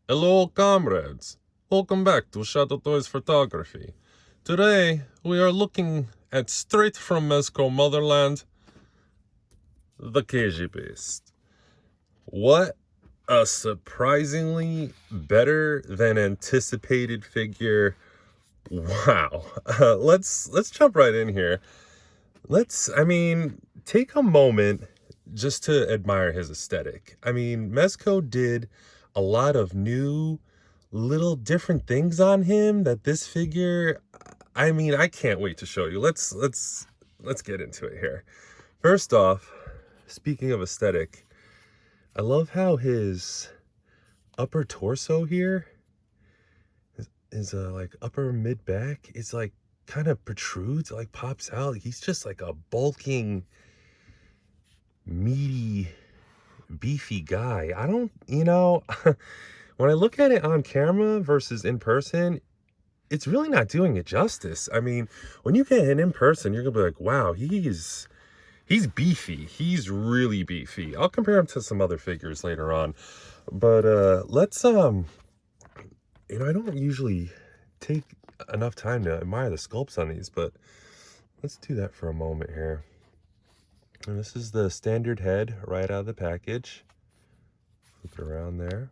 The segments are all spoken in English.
Hello, comrades. Welcome back to Shadowtoys Photography. Today, we are looking at straight from Mezco motherland, the KGBeast. What a surprisingly better than anticipated figure. Wow. Let's jump right in here. Take a moment just to admire his aesthetic. Mezco did a lot of new little different things on him that this figure, I can't wait to show you. Let's get into it here. First off, speaking of aesthetic, I love how his upper torso here is like upper mid back. It's like kind of protrudes, like pops out. He's just like a bulking, meaty, beefy guy. When I look at it on camera versus in person, it's really not doing it justice. When you get it in person, you're gonna be like, wow, he's beefy. He's really beefy. I'll compare him to some other figures later on. But I don't usually take enough time to admire the sculpts on these, but let's do that for a moment here. And this is the standard head right out of the package. Flip it around there.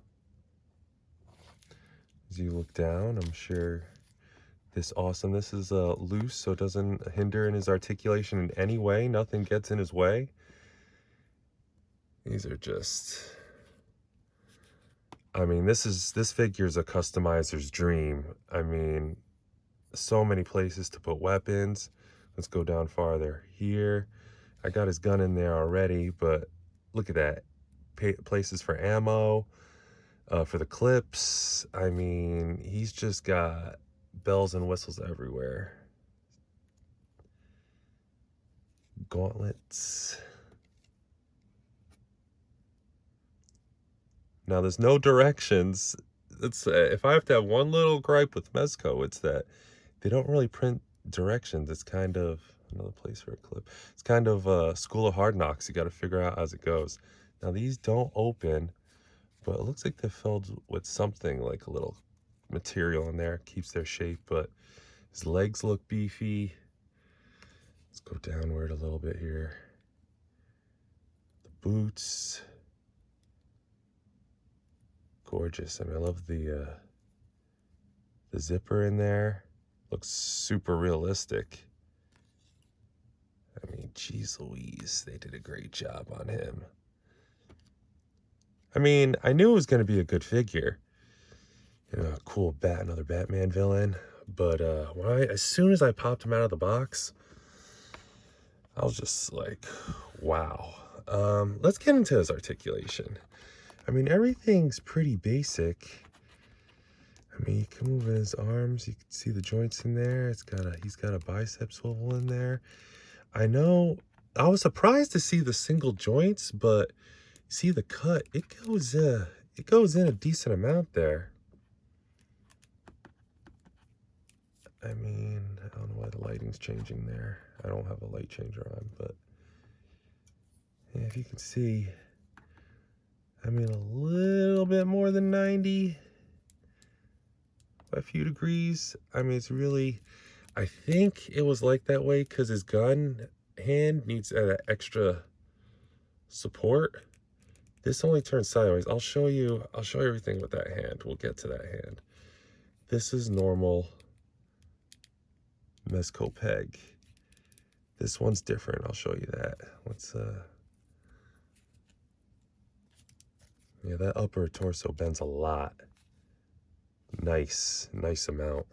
As you look down, I'm sure this is loose, so it doesn't hinder in his articulation in any way. Nothing gets in his way. These are just, this figure is a customizer's dream. So many places to put weapons. Let's go down farther. Here, I got his gun in there already, but look at that. Places for ammo, for the clips. He's just got bells and whistles everywhere. Gauntlets. Now there's no directions. If I have to have one little gripe with Mezco, it's that they don't really print directions. It's kind of another place for a clip. It's kind of School of Hard Knocks. You got to figure out as it goes. Now these don't open, but it looks like they're filled with something, like a little material in there. Keeps their shape, but his legs look beefy. Let's go downward a little bit here. The boots. Gorgeous. I love the zipper in there. Looks super realistic. Geez Louise, they did a great job on him. I knew it was going to be a good figure. Cool another Batman villain. But as soon as I popped him out of the box, I was just like, wow. Let's get into his articulation. Everything's pretty basic. You can move in his arms. You can see the joints in there. He's got a bicep swivel in there. I know I was surprised to see the single joints, but see the cut, it goes in a decent amount there. I don't know why the lighting's changing there. I don't have a light changer on, but yeah, if you can see, a little bit more than 90 by a few degrees. It's really, I think it was like that way because his gun hand needs that extra support. This only turns sideways. I'll show you everything with that hand. We'll get to that hand. This is normal Mezco peg. This one's different. I'll show you that. Yeah, that upper torso bends a lot. Nice amount.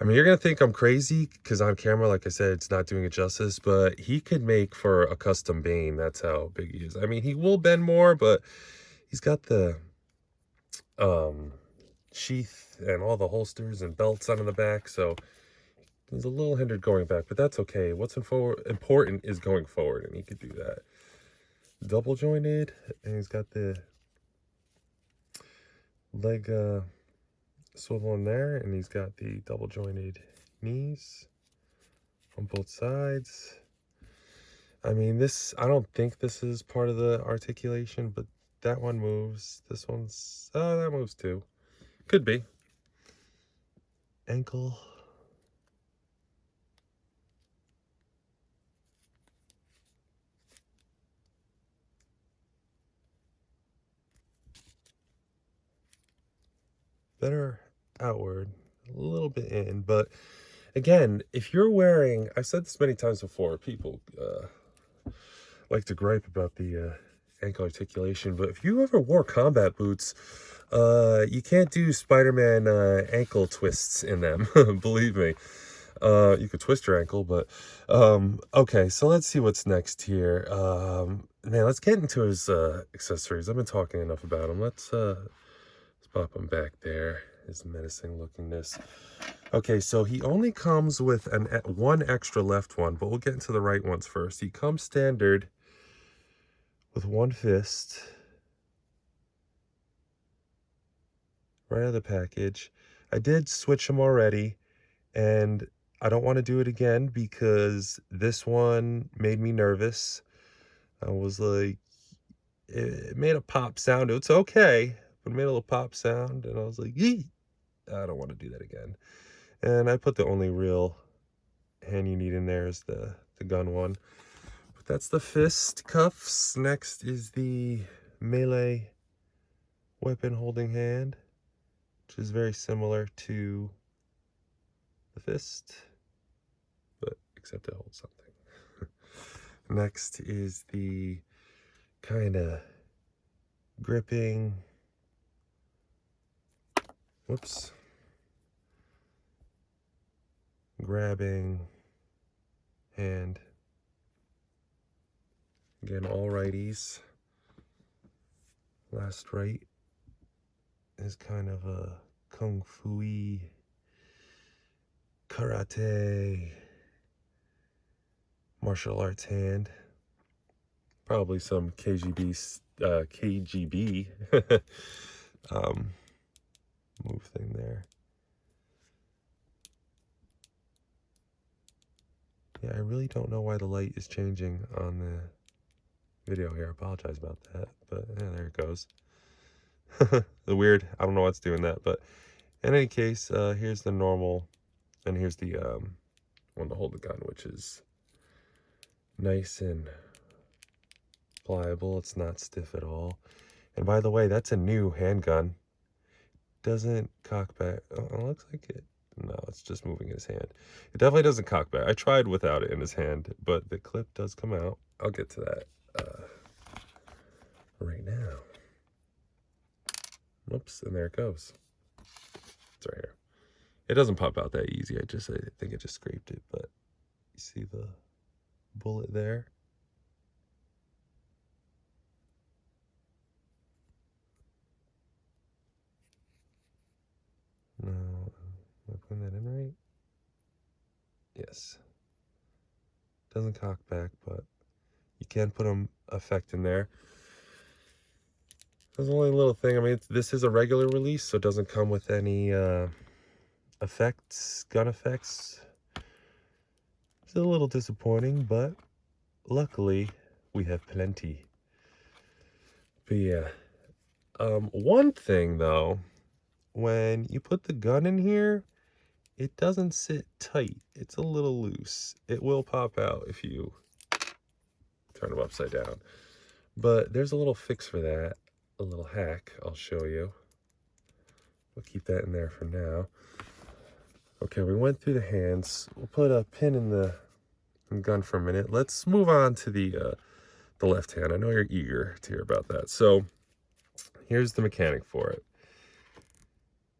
You're gonna think I'm crazy because on camera, like I said, it's not doing it justice, but he could make for a custom Bane. That's how big he is. He will bend more, but he's got the sheath and all the holsters and belts on the back, so he's a little hindered going back, but that's okay. What's important is going forward, and he could do that. Double jointed, and he's got the leg swivel in there, and he's got the double jointed knees on both sides. I don't think this is part of the articulation, but that one moves. This one's, oh, that moves too. Could be. Ankle. Better outward, a little bit in, but again, if you're wearing, I've said this many times before, people like to gripe about the ankle articulation, but if you ever wore combat boots, you can't do Spider-Man ankle twists in them. Believe me. You could twist your ankle, but okay, so let's see what's next here. Man, let's get into his accessories. I've been talking enough about him. Let's pop him back there. His menacing lookingness. Okay, so he only comes with one extra left one, but we'll get into the right ones first. He comes standard with one fist right out of the package. I did switch him already, and I don't want to do it again because this one made me nervous. I was like, it made a pop sound. It's okay, but it made a little pop sound, and I was like, yee! I don't want to do that again. And I put the only real hand you need in there is the gun one. But that's the fist cuffs. Next is the melee weapon holding hand, which is very similar to the fist, but except it holds something. Next is the kind of gripping, whoops, grabbing hand. Again, all righties. Last right is kind of a kung fu-y, karate, martial arts hand. Probably some KGB move thing there. Yeah, I really don't know why the light is changing on the video here. I apologize about that, but yeah, there it goes. The weird, I don't know what's doing that, but in any case, here's the normal, and here's the one to hold the gun, which is nice and pliable. It's not stiff at all. And by the way, that's a new handgun. Doesn't cock back. Oh, it looks like it. No, it's just moving his hand. It definitely doesn't cock back. I tried without it in his hand, but the clip does come out. I'll get to that right now. Whoops, and there it goes. It's right here. It doesn't pop out that easy. I think it just scraped it, but you see the bullet there? No, am I putting that in right? Yes. Doesn't cock back, but you can put an effect in there. There's only a little thing. I mean, this is a regular release, so it doesn't come with any effects, gun effects. It's a little disappointing, but luckily we have plenty. But yeah, one thing though, when you put the gun in here, it doesn't sit tight. It's a little loose. It will pop out if you turn them upside down. But there's a little fix for that, a little hack I'll show you. We'll keep that in there for now. Okay, we went through the hands. We'll put a pin in the gun for a minute. Let's move on to the left hand. I know you're eager to hear about that. So here's the mechanic for it.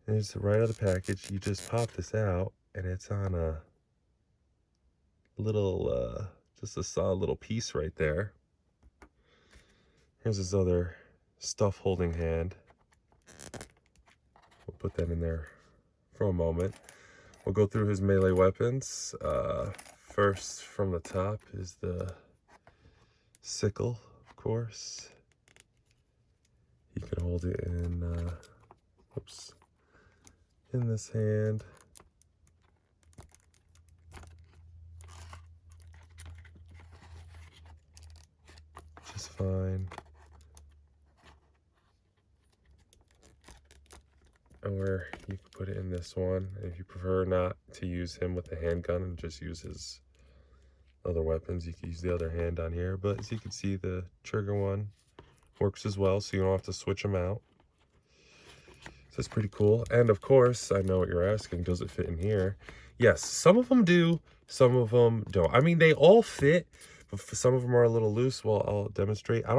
There's right out of the package. You just pop this out, and it's on a little, just a solid little piece right there. Here's his other stuff holding hand. We'll put that in there for a moment. We'll go through his melee weapons. First from the top is the sickle, of course. He can hold it in, oops, in this hand. Just fine. or you could put it in this one. If you prefer not to use him with the handgun and just use his other weapons, you can use the other hand on here. But as you can see, the trigger one works as well, so you don't have to switch them out. So it's pretty cool. And of course, I know what you're asking, does it fit in here? Yes, some of them do, some of them don't. I mean, they all fit, but some of them are a little loose. Well, I'll demonstrate. I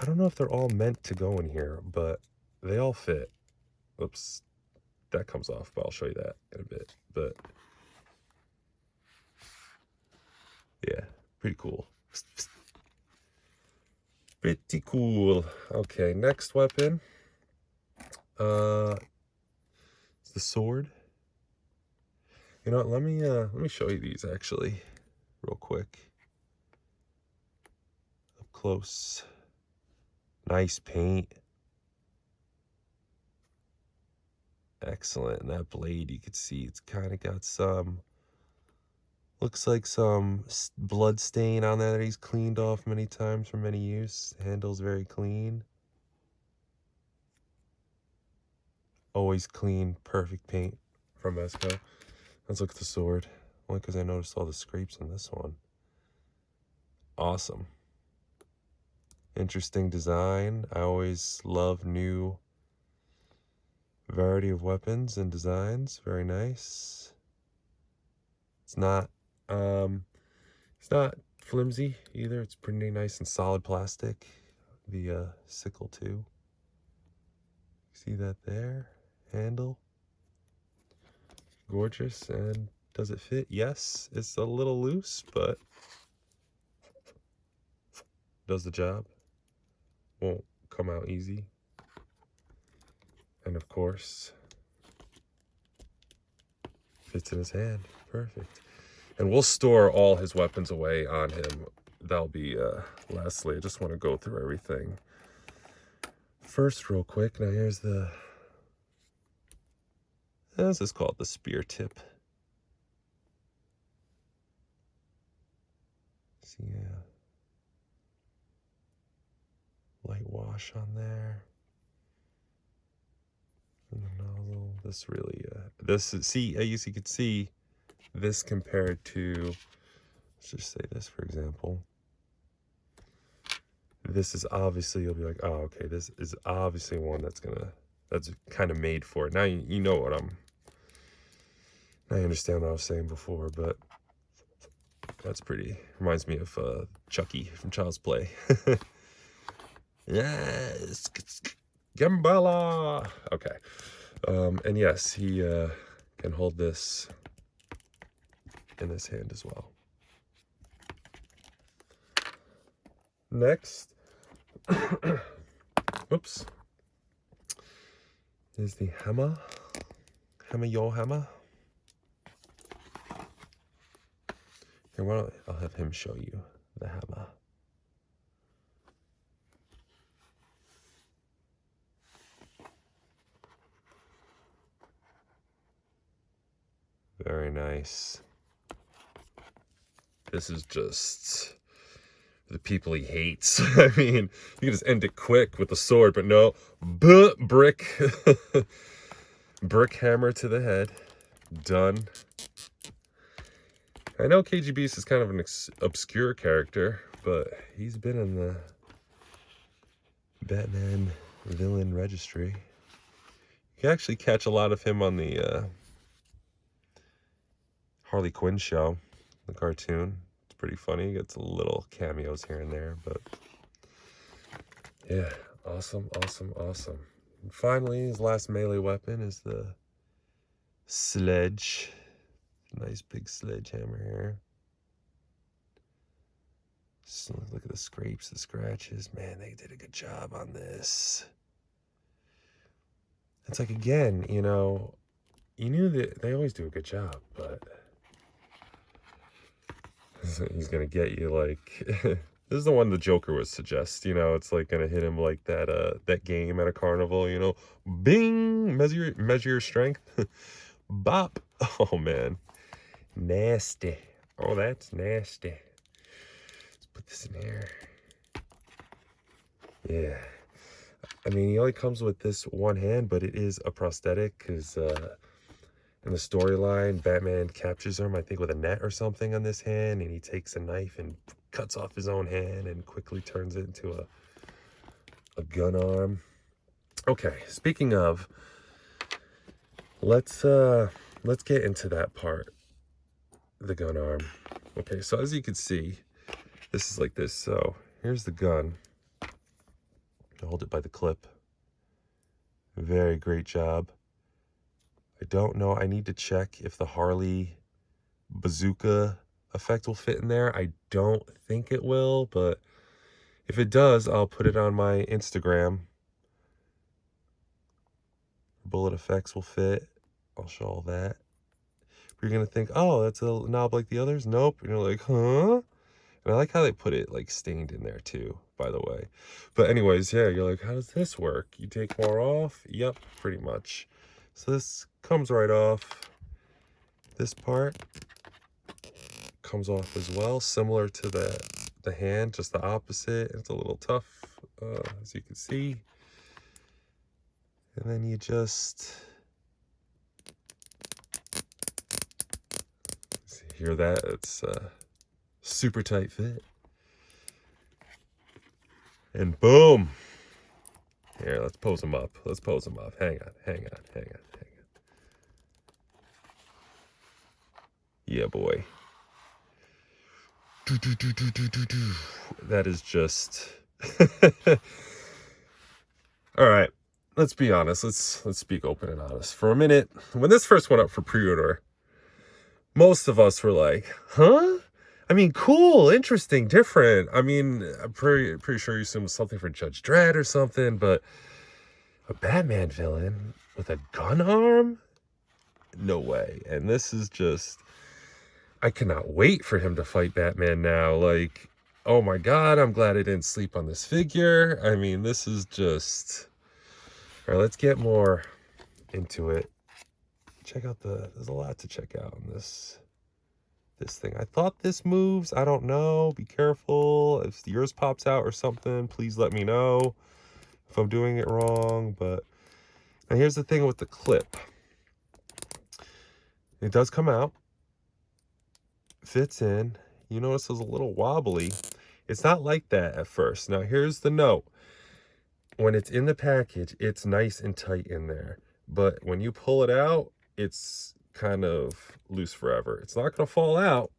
don't know if they're all meant to go in here, but they all fit. Oops, that comes off, but I'll show you that in a bit. But yeah, pretty cool. Pretty cool. Okay, next weapon. It's the sword. You know what, let me show you these actually real quick. Up close. Nice paint. Excellent. And that blade, you can see it's kind of got some, looks like some blood stain on that he's cleaned off many times from many use. The handle's very clean. Always clean, perfect paint from Mezco. Let's look at the sword. Only because I noticed all the scrapes on this one. Awesome. Interesting design. I always love new variety of weapons and designs. Very nice. It's not flimsy either. It's pretty nice and solid plastic. The sickle too. See that there? Handle. Gorgeous. And does it fit? Yes, it's a little loose, but does the job. Won't come out easy. And of course, fits in his hand. Perfect. And we'll store all his weapons away on him. That'll be lastly. I just want to go through everything first real quick. Now here's this is called the spear tip. See, yeah. Light wash on there. And the nozzle. This really, this is, see, as you can see, this compared to, let's just say this, for example. This is obviously, you'll be like, oh, okay, this is obviously one that's kind of made for it. Now you know what I understand what I was saying before, but that's pretty, reminds me of Chucky from Child's Play. Yes, Gambala. Okay. And yes, he can hold this in his hand as well. Next, oops, is the hammer. Your hammer. Here, why don't I'll have him show you the hammer. Very nice. This is just the people he hates. I mean, you can just end it quick with the sword, but no. Brick. Brick hammer to the head. Done. I know KGBeast is kind of an obscure character, but he's been in the Batman villain registry. You can actually catch a lot of him on the Harley Quinn show, the cartoon. It's pretty funny. He gets little cameos here and there, but yeah, awesome. And finally, his last melee weapon is the sledge. Nice big sledgehammer here. So look at the scrapes, the scratches. Man, they did a good job on this. It's like, again, you know, you knew that they always do a good job, but he's gonna get you like this is the one the Joker would suggest, you know. It's like gonna hit him like that game at a carnival, you know. Bing, measure your strength. Bop. Oh man, nasty. Oh, that's nasty. Let's put this in here. Yeah, I mean, he only comes with this one hand, but it is a prosthetic because in the storyline, Batman captures him, I think, with a net or something on this hand, and he takes a knife and cuts off his own hand and quickly turns it into a gun arm. Okay, speaking of, let's get into that part, the gun arm. Okay, so as you can see, this is like this. So here's the gun. Hold it by the clip. Very great job. I don't know. I need to check if the Harley bazooka effect will fit in there. I don't think it will, but if it does, I'll put it on my Instagram. Bullet effects will fit. I'll show all that. You're going to think, oh, that's a knob like the others? Nope. And you're like, huh? And I like how they put it like stained in there too, by the way. But anyways, yeah, you're like, how does this work? You take more off? Yep, pretty much. So this comes right off. This part comes off as well, similar to the hand, just the opposite. It's a little tough, as you can see. And then you just hear that. It's super tight fit. And boom. Here, let's pose him up. Let's pose him up. Hang on. Yeah, boy. That is just... All right, let's be honest. Let's speak open and honest. For a minute, when this first went up for pre-order, most of us were like, huh? I mean, cool, interesting, different. I mean, I'm pretty sure you assumed something for Judge Dredd or something, but a Batman villain with a gun arm? No way. And this is just... I cannot wait for him to fight Batman now. Like, oh my God, I'm glad I didn't sleep on this figure. I mean, this is just... All right, let's get more into it. Check out there's a lot to check out on this thing. I thought this moves. I don't know. Be careful. If yours pops out or something, please let me know if I'm doing it wrong. But now here's the thing with the clip. It does come out. Fits in. You notice it's a little wobbly. It's not like that at first. Now here's the note. When it's in the package, it's nice and tight in there. But when you pull it out, it's kind of loose forever. It's not going to fall out.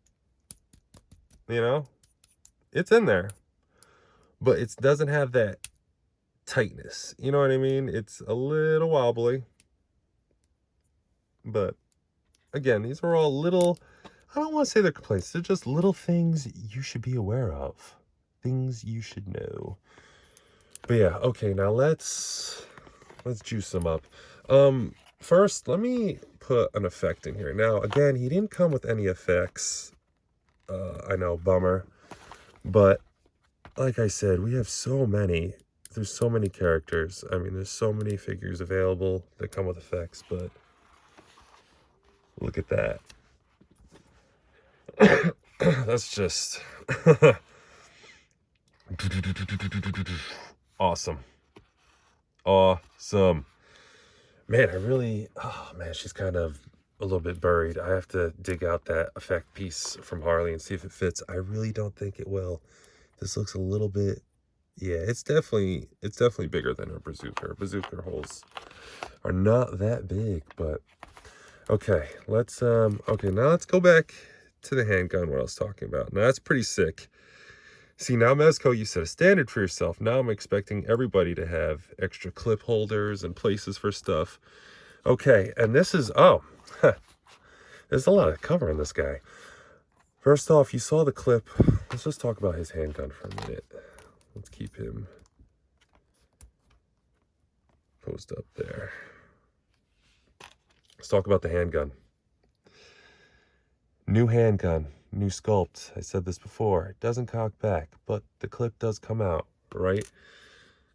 You know? It's in there. But it doesn't have that tightness. You know what I mean? It's a little wobbly. But again, these are all little... I don't want to say they're complaints. They're just little things you should be aware of. Things you should know. But yeah, okay, now let's juice them up. First, let me put an effect in here. Now, again, he didn't come with any effects. I know, bummer. But like I said, we have so many. There's so many characters. I mean, there's so many figures available that come with effects, but look at that. That's just awesome. Man, oh man, she's kind of a little bit buried. I have to dig out that effect piece from Harley and see if it fits. I really don't think it will. This looks a little bit, yeah, it's definitely bigger than her bazooka. Her bazooka holes are not that big, but okay, okay, now let's go back to the handgun what I was talking about. Now that's pretty sick. See, now Mezco, you set a standard for yourself. Now I'm expecting everybody to have extra clip holders and places for stuff. Okay, and this is, there's a lot of cover on this guy. First off, you saw the clip. Let's just talk about his handgun for a minute. Let's keep him posed up there. Let's talk about the handgun. New handgun, new sculpt. I said this before. It doesn't cock back, but the clip does come out, right?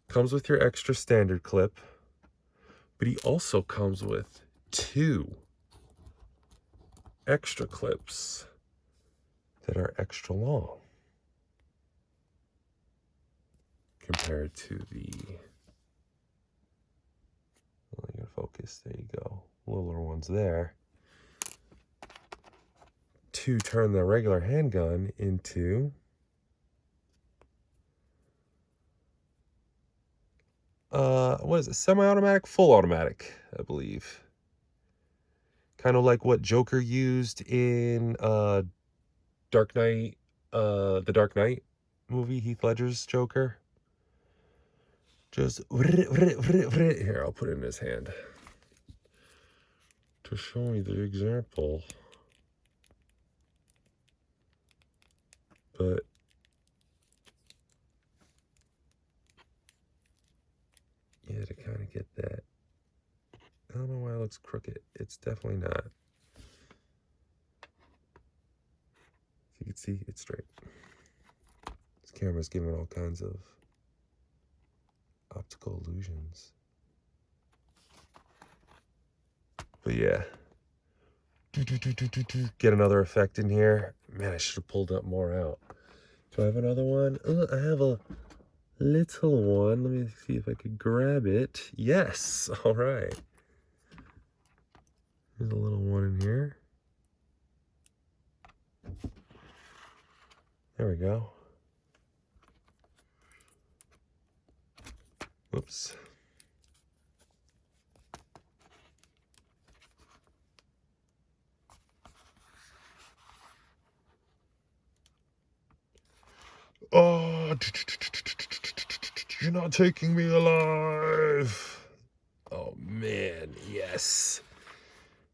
Comes with your extra standard clip, but he also comes with 2 extra clips that are extra long compared to the focus. There you go. Littler ones there. To turn the regular handgun into what is it? Semi-automatic? Full automatic, I believe. Kind of like what Joker used in Dark Knight, the Dark Knight movie, Heath Ledger's Joker. Just here, I'll put it in his hand to show me the example. But yeah, to kind of get that. I don't know why it looks crooked. It's definitely not. You can see it's straight. This camera's giving all kinds of optical illusions. But yeah. Get another effect in here. Man, I should have pulled up more out. Do I have another one? Oh, I have a little one. Let me see if I could grab it. Yes. All right. There's a little one in here. There we go. Whoops. Oh, you're not taking me alive. Oh, man. Yes.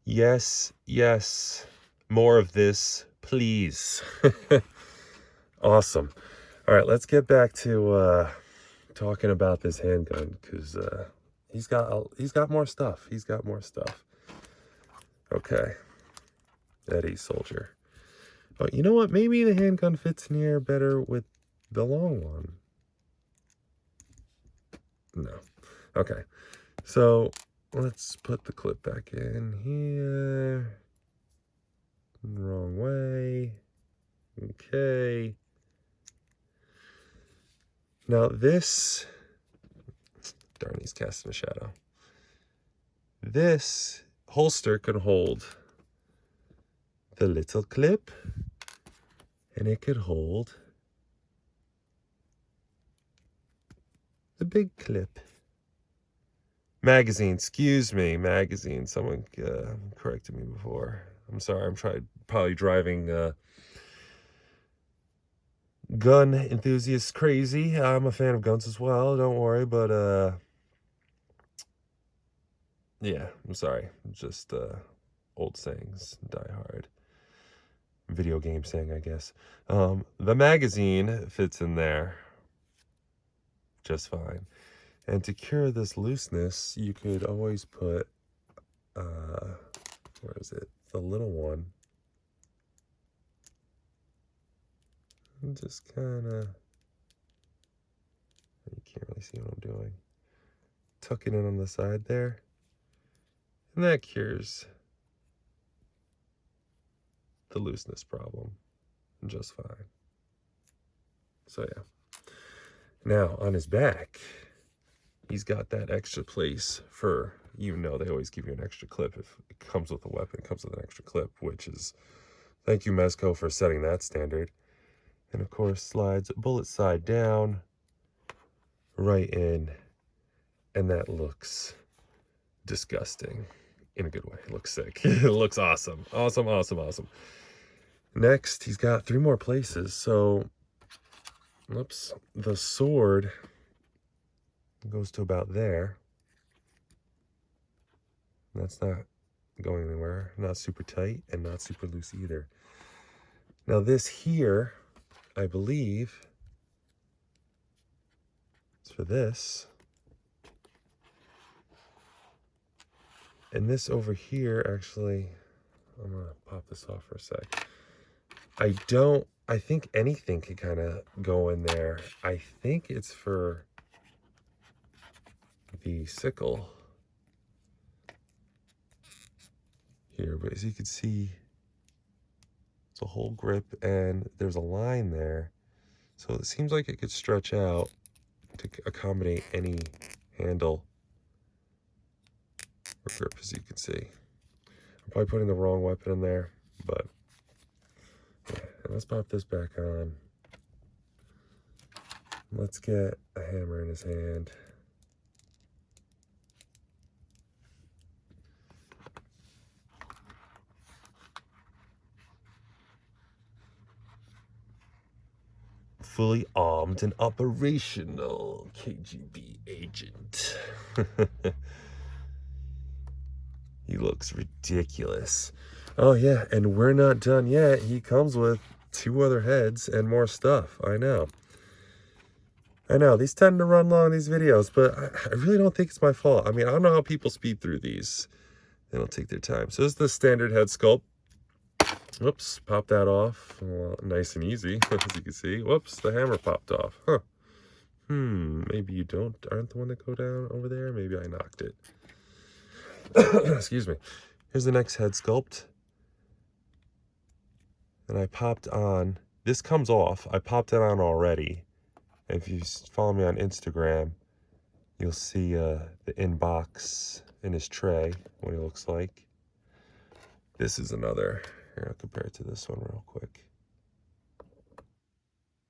Yes, yes. More of this, please. Awesome. All right, let's get back to talking about this handgun, because he's got more stuff. He's got more stuff. Okay. Eddie Soldier. Oh, you know what? Maybe the handgun fits in here better with the long one. No. Okay. So let's put the clip back in here. Wrong way. Okay. Now this, darn, he's casting a shadow. This holster can hold the little clip, and it could hold the big clip. Magazine, excuse me, magazine. Someone corrected me before. I'm sorry, I'm probably driving gun enthusiasts crazy. I'm a fan of guns as well, don't worry, but yeah, I'm sorry. Just old sayings die hard. Video game saying, I guess. The magazine fits in there just fine. And to cure this looseness, you could always put, where is it? The little one. And just kind of, you can't really see what I'm doing. Tuck it in on the side there. And that cures the looseness problem just fine. So yeah. Now on his back, he's got that extra place for, you know, they always give you an extra clip. If it comes with a weapon, it comes with an extra clip, which is, thank you Mezco for setting that standard. And of course slides bullet side down, right in, and that looks disgusting in a good way. It looks sick. It looks awesome. Awesome, awesome, awesome. Next, he's got 3 more places. So, oops, the sword goes to about there. That's not going anywhere. Not super tight and not super loose either. Now this here, I believe, is for this. And this over here, actually, I'm gonna pop this off for a sec. I think anything could kind of go in there. I think it's for the sickle here, but as you can see, it's a whole grip and there's a line there. So it seems like it could stretch out to accommodate any handle grip, as you can see. I'm probably putting the wrong weapon in there, but yeah. And let's pop this back on. Let's get a hammer in his hand. Fully armed and operational KGB agent. He looks ridiculous. Oh yeah, and we're not done yet. He comes with 2 other heads and more stuff. I know. These tend to run long, these videos, but I really don't think it's my fault. I mean, I don't know how people speed through these. They don't take their time. So this is the standard head sculpt. Whoops, pop that off. Well, nice and easy, as you can see. Whoops, the hammer popped off. Huh. Maybe you aren't the one that go down over there? Maybe I knocked it. Excuse me. Here's the next head sculpt. And I popped on, this comes off. I popped it on already. If you follow me on Instagram, you'll see the inbox in his tray, what he looks like. This is another, here, I'll compare it to this one real quick.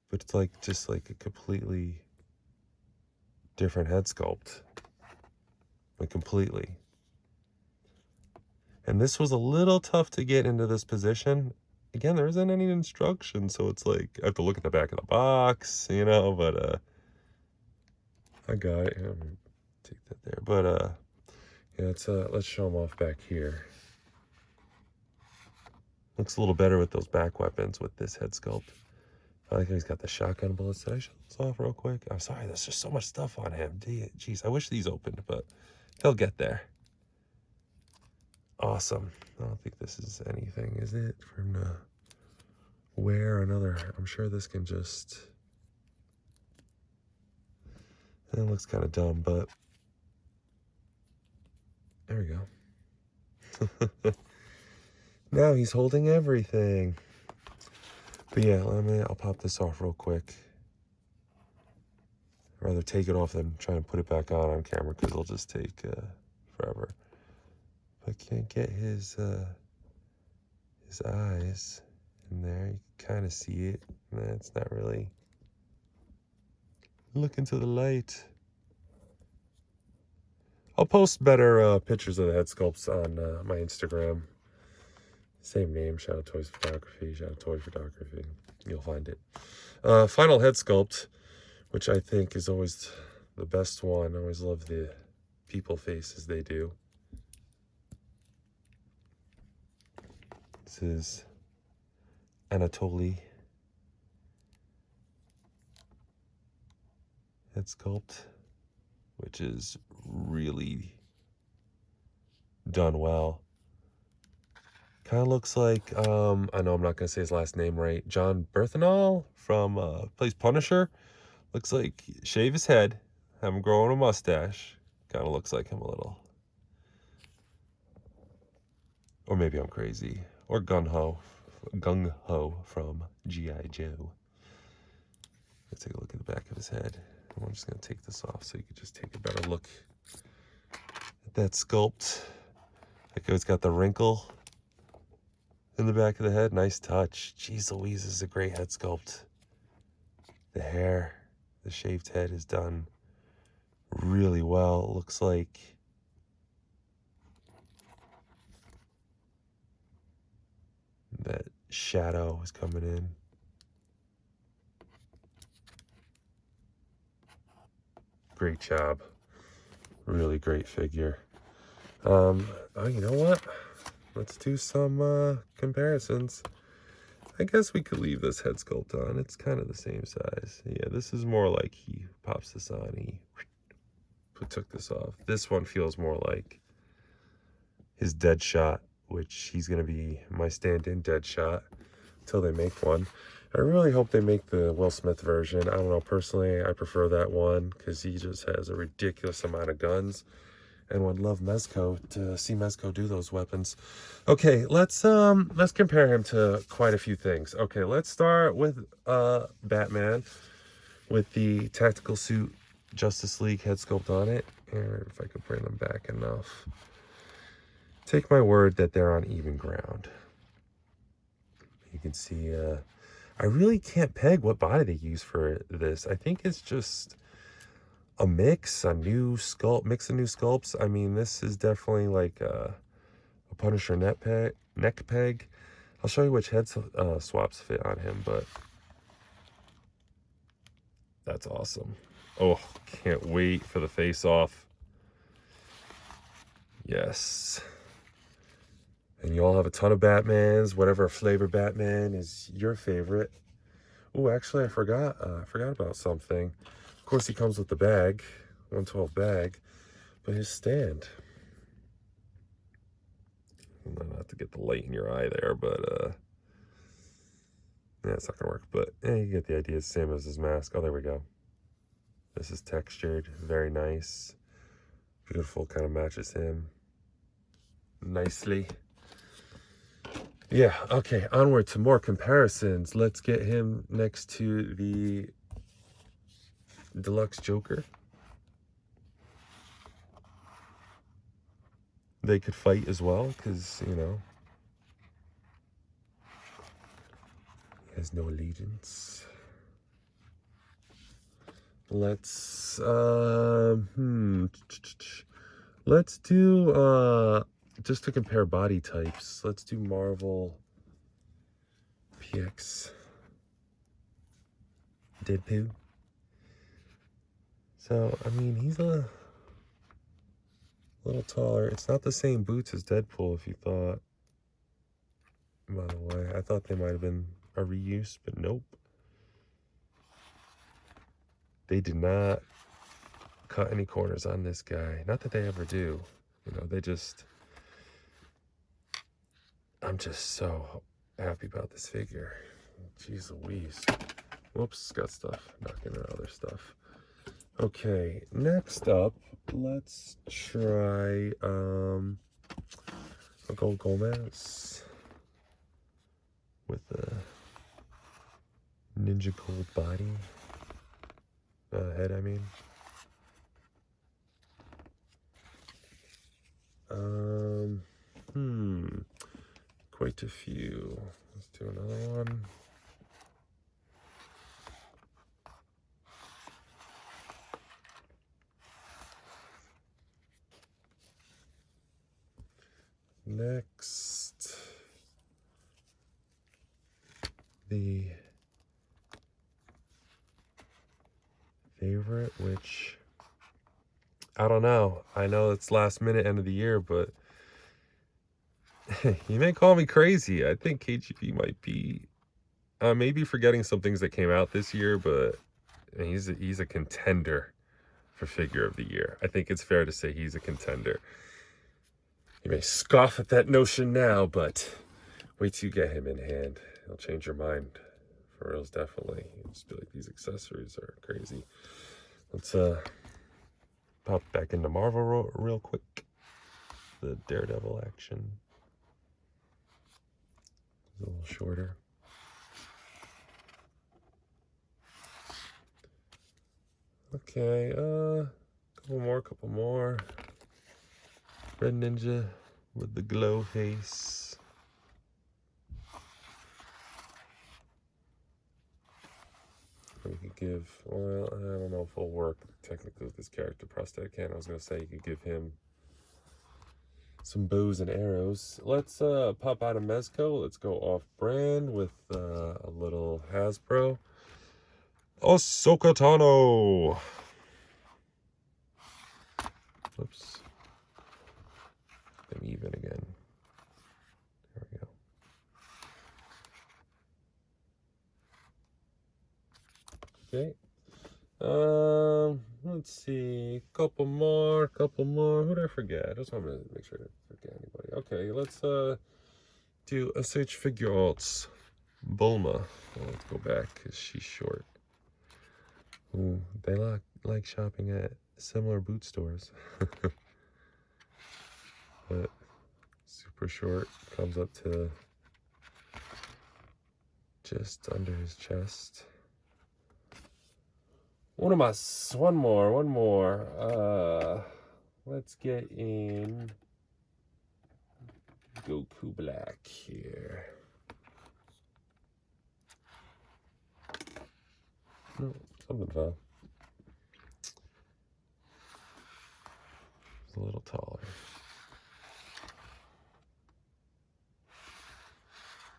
But it's like, just like a completely different head sculpt. Like completely. And this was a little tough to get into this position. Again, there isn't any instruction, so it's like, I have to look at the back of the box, you know, but, I got it. I'm gonna take that there. But, yeah, let's show them off back here. Looks a little better with those back weapons with this head sculpt. I like how he's got the shotgun bullets. Did I show this off real quick? I'm sorry, there's just so much stuff on him. Jeez, I wish these opened, but they'll get there. Awesome. I don't think this is anything, is it? For him to wear another. I'm sure this can just. It looks kind of dumb, but there we go. Now he's holding everything. But yeah, I'll pop this off real quick. I'd rather take it off than try and put it back on camera, because it'll just take forever. I can't get his eyes in there. You can kind of see it. It's not really looking to the light. I'll post better pictures of the head sculpts on my Instagram. Same name, Shadowtoys Photography, Shadowtoy Photography. You'll find it. Final head sculpt, which I think is always the best one. I always love the people faces they do. This is Anatoly Headsculpt, which is really done well. Kind of looks like, I know I'm not going to say his last name right, John Berthenol from, plays Punisher. Looks like, shave his head, have him growing a mustache. Kind of looks like him a little. Or maybe I'm crazy. Or Gung-Ho from G.I. Joe. Let's take a look at the back of his head. I'm just going to take this off so you can just take a better look at that sculpt. Like it's got the wrinkle in the back of the head. Nice touch. Jeez Louise, this is a great head sculpt. The hair, the shaved head is done really well. It looks like that shadow is coming in. Great job. Really great figure. Oh, you know what? Let's do some comparisons. I guess we could leave this head sculpt on. It's kind of the same size. Yeah, this is more like he pops this on. He took this off. This one feels more like his dead shot, which he's going to be my stand-in dead shot until they make one. I really hope they make the Will Smith version. I don't know, personally, I prefer that one because he just has a ridiculous amount of guns. And would love Mezco to see Mezco do those weapons. Okay, let's compare him to quite a few things. Okay, let's start with Batman with the tactical suit Justice League head sculpt on it. And if I could bring them back enough. take my word that they're on even ground. You can see, I really can't peg what body they use for this. I think it's just a mix, a new sculpt, mix of new sculpts. I mean, this is definitely like a Punisher neck peg. I'll show you which head swaps fit on him, but that's awesome. Oh, can't wait for the face-off. Yes. And you all have a ton of Batmans, whatever flavor Batman is your favorite. Oh, actually, I forgot about something. Of course, he comes with the bag, 112 bag, but his stand. Not to get the light in your eye there, but yeah, it's not gonna work. But you get the idea. It's the same as his mask. Oh, there we go. This is textured, very nice, beautiful. Kind of matches him nicely. Yeah, okay, onward to more comparisons. Let's get him next to the Deluxe Joker. They could fight as well, because, you know, he has no allegiance. Let's, let's do, just to compare body types, let's do Marvel Px Deadpool. So, I mean, he's a little taller. It's not the same boots as Deadpool, if you thought. By the way, I thought they might have been a reuse, but nope. They did not cut any corners on this guy. Not that they ever do. You know, they just... I'm just so happy about this figure. Jeez Louise. Whoops, got stuff knocking out other stuff. Okay, next up, let's try a Gold Gomez with a Ninja Gold body. Head, I mean. Quite a few. Let's do another one. Next, the favorite, which I don't know. I know it's last minute, end of the year, but you may call me crazy. I think KGB might be maybe forgetting some things that came out this year, but he's a contender for figure of the year. I think it's fair to say he's a contender. You may scoff at that notion now, but wait till you get him in hand. He'll change your mind. For reals, definitely. You'll just be like, these accessories are crazy. Let's pop back into Marvel real quick. The Daredevil action. It's a little shorter. Okay, couple more. Red Ninja with the glow face. We could give, well, I don't know if it'll work technically with this character, prosthetic hand. I was going to say you could give him some bows and arrows. Let's pop out of Mezco. Let's go off-brand with a little Hasbro. Ahsoka Tano. Oops. I'm even again. There we go. Okay. Let's see. Couple more. Who did I forget? I just want to make sure I didn't forget anybody. Okay, let's do SH Figure Arts. Bulma. Well, let's go back because she's short. Ooh, they like shopping at similar boot stores. But super short, comes up to just under his chest. One more. Let's get in Goku Black here. Oh, something fell. It's a little taller.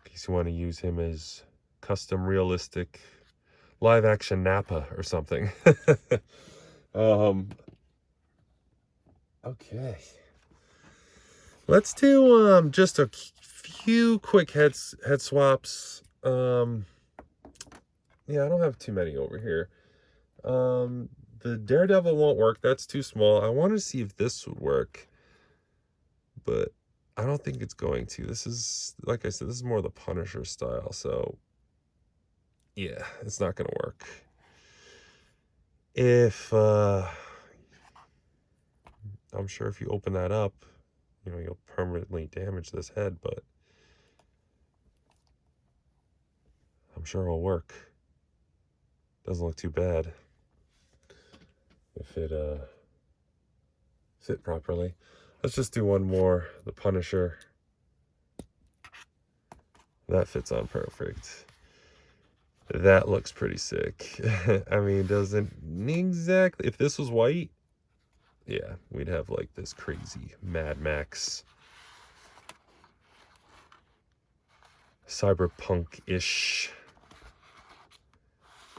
In case you want to use him as custom realistic live action Nappa or something. Okay. Let's do just a few quick head swaps. Yeah, I don't have too many over here. The Daredevil won't work. That's too small. I wanted to see if this would work, but I don't think it's going to. This is, like I said, this is more the Punisher style. So yeah, it's not going to work. If, I'm sure if you open that up, you know, you'll permanently damage this head, but I'm sure it'll work. Doesn't look too bad if it fit properly. Let's just do one more, the Punisher. That fits on perfect. That looks pretty sick. I mean, doesn't exactly, if this was white, yeah, we'd have like this crazy Mad Max cyberpunk-ish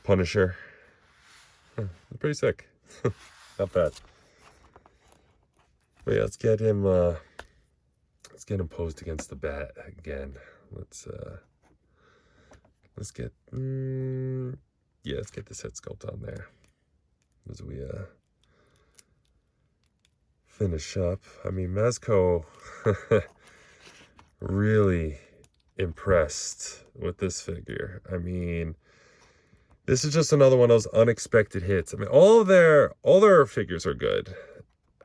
Punisher. Pretty sick. Not bad. But yeah, let's get him posed against the bat again. Let's get let's get this head sculpt on there as we finish up. I mean, Mezco really impressed with this figure. I mean, this is just another one of those unexpected hits. I mean, all their figures are good.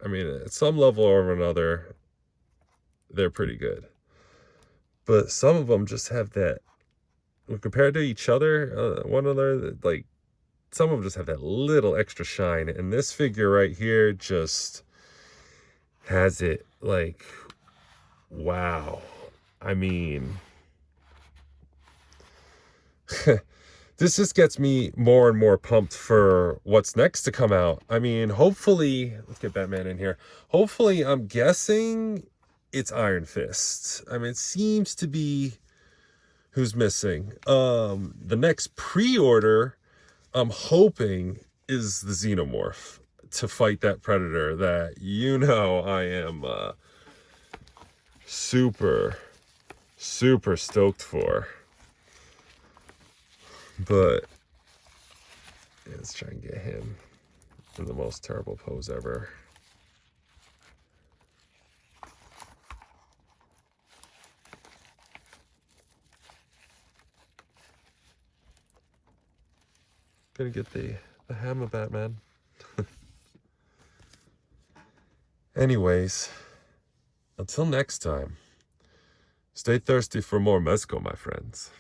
I mean, at some level or another, they're pretty good. But some of them just have that, compared to each other, one another, like, some of them just have that little extra shine. And this figure right here just has it, like, wow. I mean, this just gets me more and more pumped for what's next to come out. I mean, hopefully, let's get Batman in here. Hopefully, I'm guessing it's Iron Fist. I mean, it seems to be who's missing. The next pre-order, I'm hoping, is the Xenomorph to fight that Predator that, you know, I am super, super stoked for. But yeah, let's try and get him in the most terrible pose ever. Gonna get the hammer Batman. Anyways, until next time, stay thirsty for more Mezco, my friends.